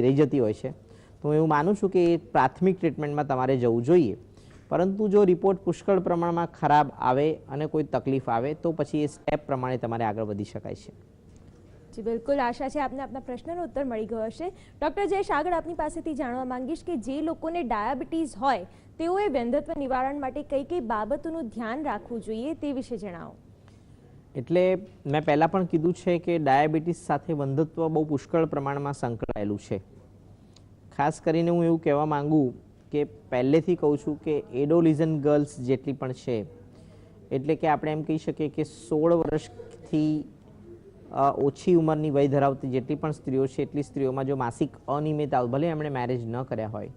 રહી જતી હોય છે, તો હું એવું માનું છું કે એ પ્રાથમિક ટ્રીટમેન્ટમાં તમારે જવું જોઈએ. પરંતુ જો રિપોર્ટ પુષ્કળ પ્રમાણમાં ખરાબ આવે અને કોઈ તકલીફ આવે તો પછી એ સ્ટેપ પ્રમાણે તમારે આગળ વધી શકાય છે. જી બિલકુલ, આશા છે આપને આપના પ્રશ્નનો ઉત્તર મળી ગયો હશે. ડૉક્ટર જયેશ, આગળ આપની પાસેથી જાણવા માંગીશ કે જે લોકોને ડાયાબિટીસ હોય તેઓએ વંધ્યત્વ નિવારણ માટે કઈ કઈ બાબતોનું ધ્યાન રાખવું જોઈએ તે વિશે જણાવો. એટલે મેં પહેલાં પણ કીધું છે કે ડાયાબિટીસ સાથે વંધ્યત્વ બહુ પુષ્કળ પ્રમાણમાં સંકળાયેલું છે. ખાસ કરીને હું એવું કહેવા માંગુ કે પહેલેથી કહું છું કે એડોલિઝન ગર્લ્સ જેટલી પણ છે, એટલે કે આપણે એમ કહી શકીએ કે 16 વર્ષથી ઓછી ઉંમરની વય ધરાવતી જેટલી પણ સ્ત્રીઓ છે એટલી સ્ત્રીઓમાં જો માસિક અનિયમિત આવે, ભલે એમણે મેરેજ ન કર્યા હોય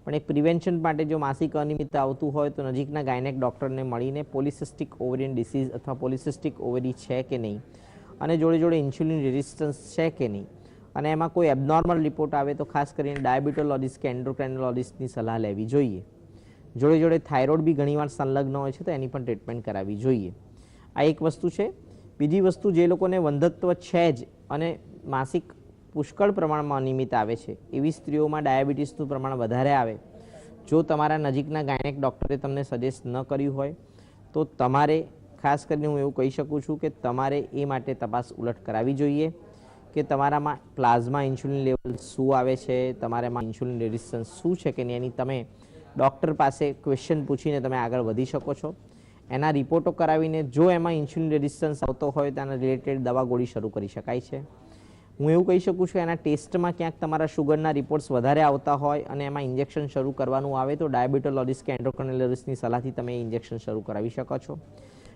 પણ એક પ્રિવેન્શન માટે જો માસિક અનિયમિત આવતું હોય તો નજીકના ગાયનેક ડૉક્ટરને મળીને પોલિસિસ્ટિક ઓવેરિયન ડિસીઝ અથવા પોલિસિસ્ટિક ઓવેરી છે કે નહીં, અને જોડે જોડે ઇન્સ્યુલિન રેઝિસ્ટન્સ છે કે નહીં, અને એમાં કોઈ એબનોર્મલ રિપોર્ટ આવે તો ખાસ કરીને ડાયાબિટોલોજિસ્ટ કે એન્ડોક્રાઇનોલોજિસ્ટની સલાહ લેવી જોઈએ. જોડે જોડે થાઇરોઇડ બી ઘણીવાર સંલગ્ન હોય છે તો એની પણ ટ્રીટમેન્ટ કરાવવી જોઈએ. આ એક વસ્તુ છે. બીજી વસ્તુ, જે લોકોને વંધ્યત્વ છે જ અને માસિક પુષ્કળ પ્રમાણમાં અનિયમિત આવે છે એવી સ્ત્રીઓમાં ડાયાબિટીસનું પ્રમાણ વધારે આવે, જો તમારા નજીકના ગાયનેક ડૉક્ટરે તમને સજેસ્ટ ન કર્યું હોય તો તમારે ખાસ કરીને હું એવું કહી શકું છું કે તમારે એ માટે તપાસ ઉલટ કરાવવી જોઈએ કે તમારામાં પ્લાઝમા ઇન્સ્યુલિન લેવલ શું આવે છે, તમારામાં ઇન્સ્યુલિન રેઝિસ્ટન્સ શું છે કે નહીં, એની તમે ડૉક્ટર પાસે ક્વેશ્ચન પૂછીને તમે આગળ વધી શકો છો. એના રિપોર્ટો કરાવીને જો એમાં ઇન્સ્યુલિન રેઝિસ્ટન્સ આવતો હોય તો એના રિલેટેડ દવા ગોળી શરૂ કરી શકાય છે. હું એવું કહી શકું છું એના ટેસ્ટમાં ક્યાંક તમારા શુગરના રિપોર્ટ્સ વધારે આવતા હોય અને એમાં ઇન્જેક્શન શરૂ કરવાનું આવે તો ડાયાબિટોલોજિસ્ટ કે એન્ડોક્રાઇનોલોજિસ્ટની સલાહથી તમે ઇન્જેક્શન શરૂ કરાવી શકો છો.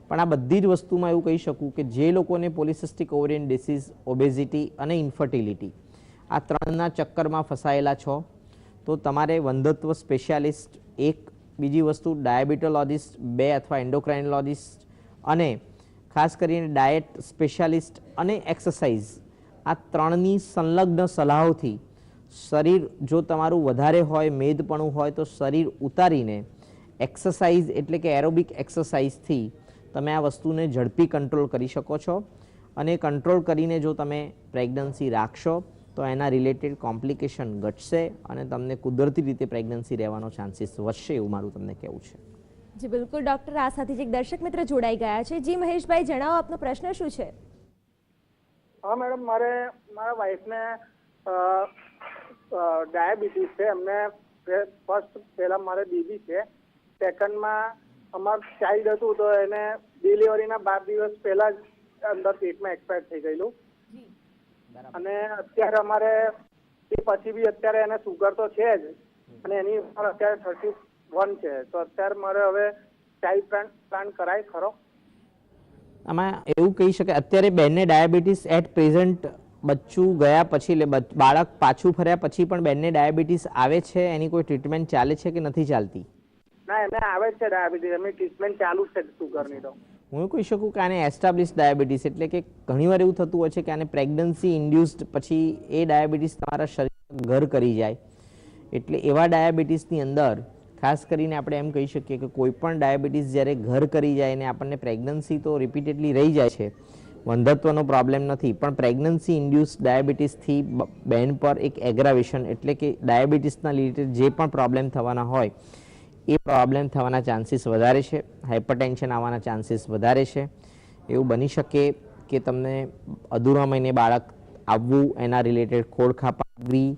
પણ આ બધી જ વસ્તુમાં એવું કહી શકું કે જે લોકોને પોલિસિસ્ટિક ઓવેરિયન ડિસીઝ, ઓબેઝિટી અને ઇન્ફર્ટિલિટી આ ત્રણના ચક્કરમાં ફસાયેલા છો તો તમારે વંધ્યત્વ સ્પેશિયાલિસ્ટ એક, બીજી વસ્તુ ડાયાબિટોલોજિસ્ટ 2 અથવા એન્ડોક્રાઇનોલોજિસ્ટ અને ખાસ કરીને ડાયટ સ્પેશિયાલિસ્ટ અને એક્સરસાઇઝ, આ ત્રણની સંલગ્ન સલાહોથી શરીર જો તમારું વધારે હોય, મેદપણું હોય તો શરીર ઉતારીને એક્સરસાઇઝ એટલે કે એરોબિક એક્સરસાઇઝથી તમે આ વસ્તુને ઝડપી કંટ્રોલ કરી શકો છો. અને કંટ્રોલ કરીને જો તમે પ્રેગ્નન્સી રાખશો તો એના રિલેટેડ કોમ્પ્લિકેશન ઘટશે અને તમને કુદરતી રીતે પ્રેગ્નન્સી રહેવાનો ચાન્સીસ વધશે, એવું મારું તમને કહેવું છે. જી બિલકુલ ડૉક્ટર, આ સાથે એક દર્શક મિત્ર જોડાઈ ગયા છે. જી મહેશભાઈ, જણાવો આપનો પ્રશ્ન શું છે. હા મેડમ, મારા વાઈફને ડાયાબિટીસ છે. એમને પહેલા મારે બેબી છે, સેકન્ડમાં અમારું ચાઇલ્ડ હતું તો એને ડિલિવરીના 12 દિવસ પહેલા જ અંદર પેટમાં એક્સપાયર થઈ ગયેલું. અને અત્યારે અમારે એ પછી બી અત્યારે એને સુગર તો છે જ અને એની ઉંમર અત્યારે 31 છે, તો અત્યારે મારે હવે ચાઇલ્ડ પ્લાન કરાય ખરો? આમાં એવું કહી શકાય અત્યારે બેનને ડાયાબિટીસ એટ પ્રેઝન્ટ બચ્ચું ગયા પછી એટલે બાળક પાછું ફર્યા પછી પણ બેનને ડાયાબિટીસ આવે છે, એની કોઈ ટ્રીટમેન્ટ ચાલે છે કે નથી ચાલતી? ના, એને આવે છે ડાયાબિટીસ, એમની ટ્રીટમેન્ટ ચાલુ છે સુગરની. તો હું કહી શકું કે આને એસ્ટાબ્લિશ ડાયાબિટીસ એટલે કે ઘણીવાર એવું થતું હોય છે કે આને પ્રેગ્નન્સી ઇન્ડ્યુસ્ડ પછી એ ડાયાબિટીસ તમારા શરીર ઘર કરી જાય. એટલે એવા ડાયાબિટીસની અંદર ખાસ કરીને આપણે એમ કહી શકીએ કે કોઈ પણ ડાયાબિટીસ જ્યારે ઘર કરી જાય ને આપણને પ્રેગ્નન્સી તો રિપીટેડલી રહી જાય છે, વંધ્યત્વનો પ્રોબ્લેમ નથી, પણ પ્રેગ્નન્સી ઇન્ડ્યુસ ડાયાબિટીસથી બેન પર એક એગ્રાવેશન એટલે કે ડાયાબિટીસના રિલેટેડ જે પણ પ્રોબ્લેમ થવાના હોય એ પ્રોબ્લેમ થવાના ચાન્સીસ વધારે છે, હાઇપરટેન્શન આવવાના ચાન્સીસ વધારે છે. એવું બની શકે કે તમને અધૂરા મહિને બાળક આવવું, એના રિલેટેડ ખોળખાંપ આવવી,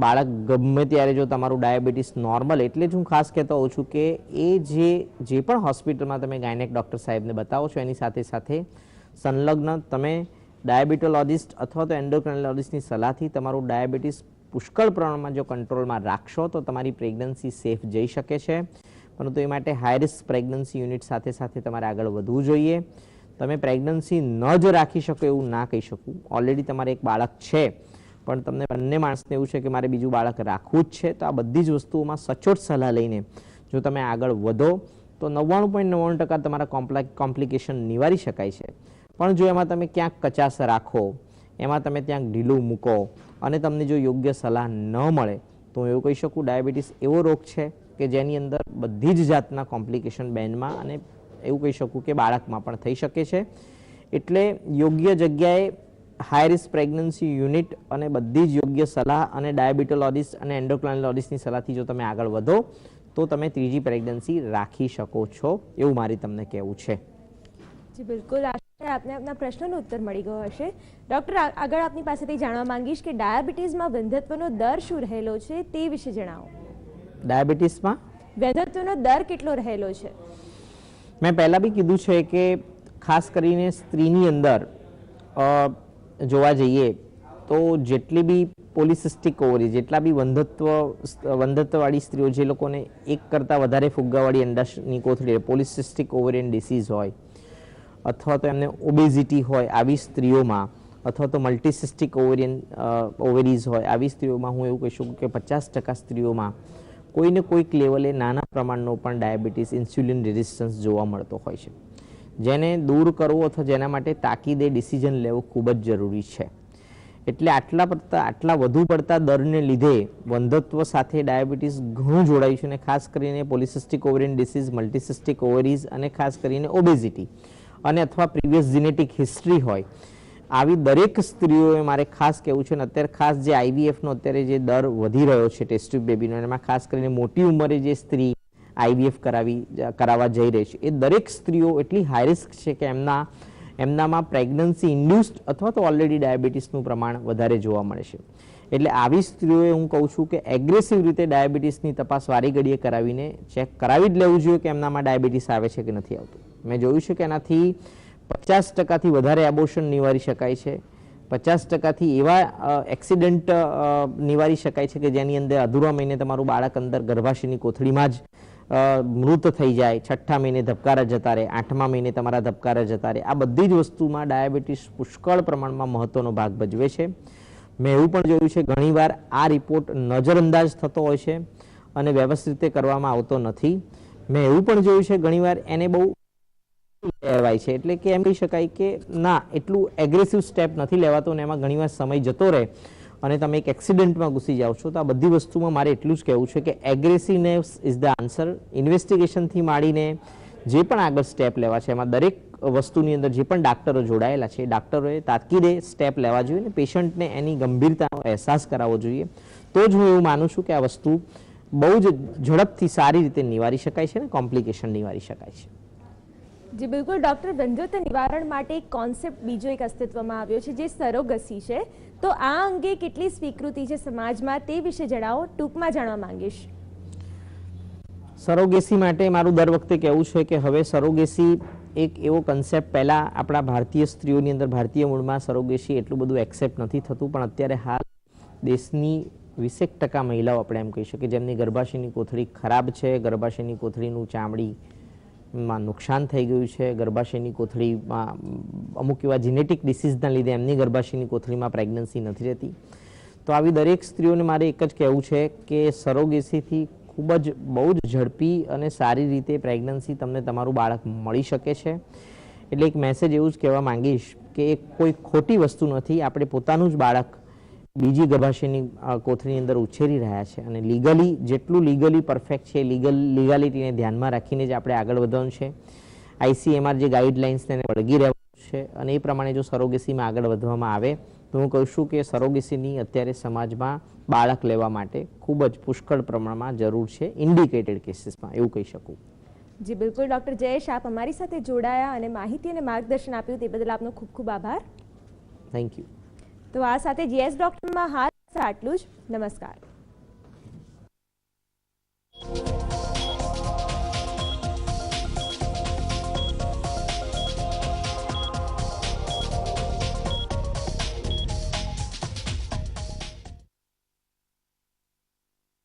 બાળક ગમે ત્યારે જો તમારું ડાયાબિટીસ નોર્મલ, એટલે જ હું ખાસ કહેતો હોઉં છું કે એ જે પણ હોસ્પિટલમાં તમે ગાયનેક ડૉક્ટર સાહેબને બતાવો છો એની સાથે સાથે સંલગ્ન તમે ડાયાબિટોલોજિસ્ટ અથવા તો એન્ડોક્રાઇનોલોજિસ્ટની સલાહથી તમારું ડાયાબિટીસ પુષ્કળ પ્રમાણમાં જો કંટ્રોલમાં રાખશો તો તમારી પ્રેગ્નન્સી સેફ જઈ શકે છે. પરંતુ એ માટે હાઈ રિસ્ક પ્રેગ્નન્સી યુનિટ સાથે સાથે તમારે આગળ વધવું જોઈએ. તમે પ્રેગ્નન્સી ન જ રાખી શકો એવું ના કહી શકું. ઓલરેડી તમારે એક બાળક છે પણ તમને બંને માણસને એવું છે કે મારે બીજું બાળક રાખવું જ છે, તો આ બધી જ વસ્તુઓમાં સચોટ સલાહ લઈને જો તમે આગળ વધો તો 99.99% તમારા કોમ્પ્લિકેશન નિવારી શકાય છે. પણ જો એમાં તમે ક્યાંક કચાશ રાખો, એમાં તમે ત્યાં ઢીલું મૂકો અને તમને જો યોગ્ય સલાહ ન મળે તો હું એવું કહી શકું ડાયાબિટીસ એવો રોગ છે કે જેની અંદર બધી જ જાતના કોમ્પ્લિકેશન બેનમાં અને એવું કહી શકું કે બાળકમાં પણ થઈ શકે છે. એટલે યોગ્ય જગ્યાએ હાઈ રિસ્ક પ્રેગ્નન્સી યુનિટ અને બધી જ યોગ્ય સલાહ અને ડાયાબિટોલોજિસ્ટ અને એન્ડોક્રાઇનોલોજિસ્ટની સલાહથી જો તમે આગળ વધો તો તમે ત્રીજી પ્રેગ્નન્સી રાખી શકો છો, એવું મારી તમને કહેવું છે. જી બિલકુલ, આશા છે આપને આપના પ્રશ્નનો ઉત્તર મળી ગયો હશે. ડૉક્ટર, આગળ આપની પાસેથી જાણવા માંગીશ કે ડાયાબિટીસમાં વંધ્યત્વનો દર શું રહેલો છે તે વિશે જણાવો. ડાયાબિટીસમાં વંધ્યત્વનો દર કેટલો રહેલો છે? મેં પહેલાં બી કીધું છે કે ખાસ કરીને સ્ત્રીની અંદર જોવા જઈએ તો જેટલી બી પોલિસિસ્ટિક ઓવરી, જેટલા બી વંધત્વવાળી સ્ત્રીઓ, જે લોકોને એક કરતાં વધારે ફુગ્ગાવાળી અંડાશયની કોથળી, પોલિસિસ્ટિક ઓવેરિયન ડિસીઝ હોય અથવા તો એમને ઓબેઝિટી હોય, આવી સ્ત્રીઓમાં અથવા તો મલ્ટીસિસ્ટિક ઓવેરીઝ હોય, આવી સ્ત્રીઓમાં હું એવું કહીશું કે 50% સ્ત્રીઓમાં કોઈને કોઈક લેવલે નાના પ્રમાણનો પણ ડાયાબિટીસ, ઇન્સ્યુલિન રેઝિસ્ટન્સ જોવા મળતો હોય છે, જેને દૂર કરવો અથવા જેના માટે તાકીદે ડિસિઝન લેવું ખૂબ જ જરૂરી છે. એટલે આટલા વધુ પડતા દરને લીધે વંધત્વ સાથે ડાયાબિટીસ ઘણું જોડાયું છે, અને ખાસ કરીને પોલિસિસ્ટિક ઓવેરિયન ડિસીઝ, મલ્ટીસિસ્ટિક ઓવેરીઝ અને ખાસ કરીને ઓબેઝિટી અને અથવા પ્રીવિયસ જીનેટિક હિસ્ટ્રી હોય, આવી દરેક સ્ત્રીઓએ મારે ખાસ કહેવું છે. અને અત્યારે ખાસ જે આઈવીએફનો અત્યારે જે દર વધી રહ્યો છે ટેસ્ટ ટ્યુબ બેબીનો, એમાં ખાસ કરીને મોટી ઉંમરે જે સ્ત્રી આઈવીએફ કરાવવા જઈ રહી છે, એ દરેક સ્ત્રીઓ એટલી હાઈ રિસ્ક છે કે એમનામાં પ્રેગ્નન્સી ઇન્ડ્યુસ્ડ અથવા તો ઓલરેડી ડાયાબિટીસનું પ્રમાણ વધારે જોવા મળે છે. એટલે આવી સ્ત્રીઓએ હું કહું છું કે એગ્રેસિવ રીતે ડાયાબિટીસની તપાસ વારી ઘડીએ કરાવીને ચેક કરાવી જ લેવું જોઈએ કે એમનામાં ડાયાબિટીસ આવે છે કે નથી આવતું. મેં જોયું છે કે એનાથી 50%થી વધારે એબોર્શન નિવારી શકાય છે, 50%થી એવા એક્સિડન્ટ નિવારી શકાય છે કે જેની અંદર અધૂરા મહિને તમારું બાળક અંદર ગર્ભાશયની કોથળીમાં જ મૃત થઈ જાય, 6ઠા મહિને ધબકારા જતા રહે, 8મા મહિને તમારા ધબકારા જતા રહે. આ બધી જ વસ્તુમાં ડાયાબિટીસ પુષ્કળ પ્રમાણમાં મહત્વનો ભાગ ભજવે છે. મેં એવું પણ જોયું છે ઘણીવાર આ રિપોર્ટ નજરઅંદાજ થતો હોય છે અને વ્યવસ્થિત રીતે કરવામાં આવતો નથી. મેં એવું પણ જોયું છે ઘણીવાર એને બહુ લેવાય છે, એટલે કે એમ કહી શકાય કે ના, એટલું એગ્રેસિવ સ્ટેપ નથી લેવાતો અને એમાં ઘણીવાર સમય જતો રહે અને તમે એક એક્સિડન્ટમાં ઘૂસી જાઓ છો. તો આ બધી વસ્તુમાં મારે એટલું જ કહેવું છે કે એગ્રેસિવનેસ ઇઝ ધ આન્સર. ઇન્વેસ્ટિગેશનથી માંડીને જે પણ આગળ સ્ટેપ લેવા છે, એમાં દરેક વસ્તુની અંદર જે પણ ડાક્ટરો જોડાયેલા છે, ડાક્ટરોએ તાકીદે સ્ટેપ લેવા જોઈએ અને પેશન્ટને એની ગંભીરતાનો અહેસાસ કરાવવો જોઈએ. તો જ હું એવું માનું છું કે આ વસ્તુ બહુ જ ઝડપથી સારી રીતે નિવારી શકાય છે અને કોમ્પ્લિકેશન નિવારી શકાય છે. જી બિલકુલ ડૉક્ટર, વંધ્યત્વ નિવારણ માટે એક કોન્સેપ્ટ બીજો એક અસ્તિત્વમાં આવ્યો છે જે સરોગસી છે. તો આ અંગે કેટલી સ્વીકૃતિ છે સમાજમાં તે વિશે જણાવો, ટૂંકમાં જાણવા માંગીશ. સરોગેસી માટે મારું દર વખતે કહેવું છે કે હવે સરોગેસી એક એવો કન્સેપ્ટ, પહેલાં આપણા ભારતીય સ્ત્રીઓની અંદર, ભારતીય મૂળમાં સરોગેસી એટલું બધું એક્સેપ્ટ નથી થતું, પણ અત્યારે હાલ દેશની 20% મહિલાઓ આપણે એમ કહી શકીએ જેમની ગર્ભાશયની કોથળી ખરાબ છે, ગર્ભાશયની કોથળીનું ચામડીમાં નુકસાન થઈ ગયું છે, ગર્ભાશયની કોથળીમાં અમુક એવા જીનેટિક ડિસીઝના લીધે એમની ગર્ભાશયની કોથળીમાં પ્રેગ્નન્સી નથી રહેતી. તો આવી દરેક સ્ત્રીઓને મારે એક જ કહેવું છે કે સરોગેસીથી ખૂબ જ બહુ જ ઝડપી અને સારી રીતે પ્રેગ્નન્સી તમને તમારું બાળક મળી શકે છે. એટલે એક મેસેજ એવું જ કહેવા માંગીશ કે એ કોઈ ખોટી વસ્તુ નથી. આપણે પોતાનું જ બાળક બીજી ગર્ભાશયની કોથળીની અંદર ઉછેરી રહ્યા છે અને લીગલી જેટલું લીગલી પરફેક્ટ છે, લીગાલિટીને ધ્યાનમાં રાખીને જ આપણે આગળ વધવાનું છે. ICMR જે ગાઈડલાઇન્સને એને વળગી રહેવાનું છે અને એ પ્રમાણે જો સરોગેસીમાં આગળ વધવામાં આવે તો હું કહું છું કે સરોગેસીની અત્યારે સમાજમાં બાળક લેવા માટે ખૂબ જ પુષ્કળ પ્રમાણમાં જરૂર છે, ઇન્ડિકેટેડ કેસીસમાં, એવું કહી શકું. જી બિલકુલ ડૉક્ટર જયેશ, આપ અમારી સાથે જોડાયા અને માહિતી અને માર્ગદર્શન આપ્યું તે બદલ આપનો ખૂબ ખૂબ આભાર. Thank you. તો આ સાથે GS ડૉક્ટરમાં હાલ આટલું જ. નમસ્કાર.